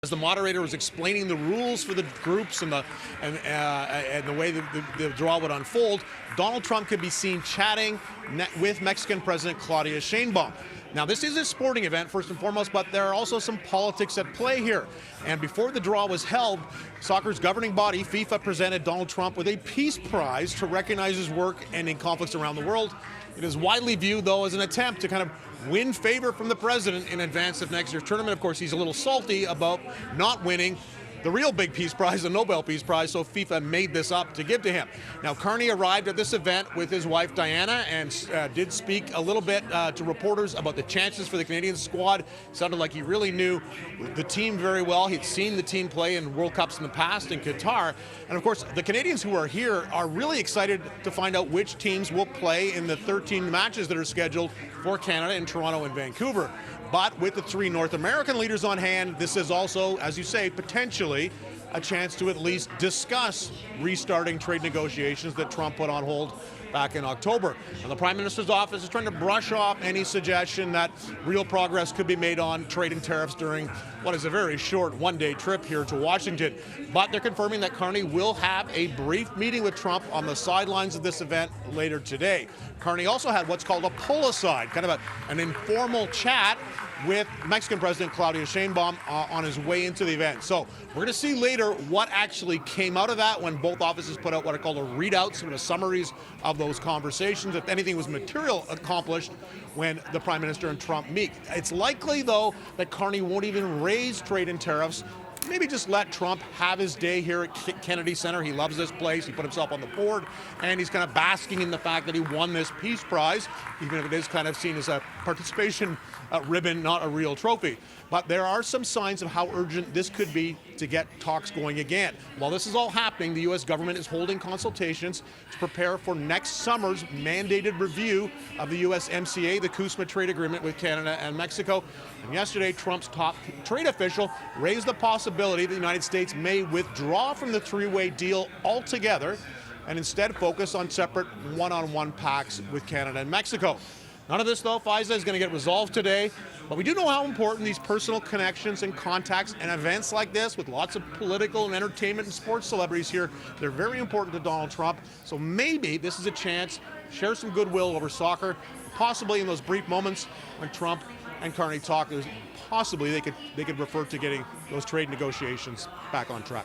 As the moderator was explaining the rules for the groups and the way the draw would unfold, Donald Trump could be seen chatting with Mexican President Claudia Sheinbaum. Now, this is a sporting event, first and foremost, but there are also some politics at play here. And before the draw was held, soccer's governing body, FIFA, presented Donald Trump with a peace prize to recognize his work ending conflicts around the world. It is widely viewed, though, as an attempt to kind of win favor from the president in advance of next year's tournament. Of course, he's a little salty about not winning the real big peace prize, the Nobel Peace Prize, so FIFA made this up to give to him. Now, Carney arrived at this event with his wife, Diana, and did speak a little bit to reporters about the chances for the Canadian squad. Sounded like he really knew the team very well. He'd seen the team play in World Cups in the past in Qatar. And of course, the Canadians who are here are really excited to find out which teams will play in the 13 matches that are scheduled for Canada in Toronto and Vancouver. But with the three North American leaders on hand, this is also, as you say, potentially a chance to at least discuss restarting trade negotiations that Trump put on hold back in October. And the Prime Minister's office is trying to brush off any suggestion that real progress could be made on trade and tariffs during what is a very short one-day trip here to Washington. But they're confirming that Carney will have a brief meeting with Trump on the sidelines of this event later today. Carney also had what's called a pull-aside, kind of an informal chat with Mexican President Claudia Sheinbaum on his way into the event. So we're going to see later what actually came out of that when both offices put out what are called a readout, sort of summaries of those conversations, if anything was material accomplished when the Prime Minister and Trump meet. It's likely, though, that Carney won't even raise trade and tariffs. Maybe just let Trump have his day here at Kennedy Center. He loves this place. He put himself on the board, and he's kind of basking in the fact that he won this Peace Prize, even if it is kind of seen as a participation ribbon, not a real trophy. But there are some signs of how urgent this could be to get talks going again. While this is all happening, the U.S. government is holding consultations to prepare for next summer's mandated review of the USMCA, the CUSMA trade agreement with Canada and Mexico. And yesterday, Trump's top trade official raised the possibility that the United States may withdraw from the three-way deal altogether and instead focus on separate one-on-one pacts with Canada and Mexico. None of this, though, FISA, is going to get resolved today, but we do know how important these personal connections and contacts and events like this with lots of political and entertainment and sports celebrities here, they're very important to Donald Trump. So maybe this is a chance to share some goodwill over soccer, possibly in those brief moments when Trump and Carney talk, possibly they could refer to getting those trade negotiations back on track.